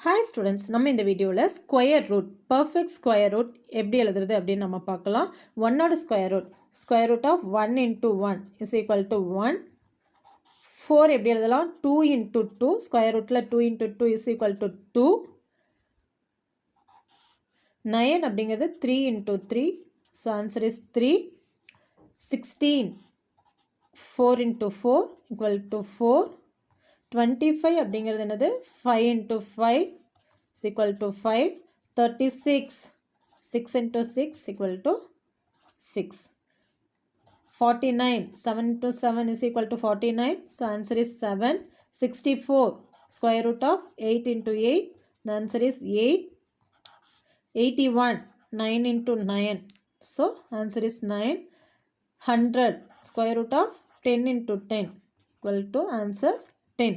Hi students, நம்ம இந்த வீடியோவில் square root perfect square root எப்படி எழுதுறது அப்படின்னு நம்ம பார்க்கலாம். ஒன்னோட square root of 1 into 1 is equal to 1. 4 எப்படி எழுதலாம்? 2 into 2, ஸ்கொயர் ரூட்டில் 2 into 2 இஸ் ஈக்குவல் டு 2. 9 அப்படிங்கிறது 3 into 3, so answer is 3. 16 4 into 4 equal to 4. 25 அப்படிங்கிறது என்னது? 5 into 5 is equal to 5. 36 6 into 6 equal to 6. 49 7 into 7 is equal to 49, so answer is 7. 64 square root of 8 into 8, the answer is 8. 81 9 into 9, so answer is 9. 100 square root of 10 into 10 equal to answer 10.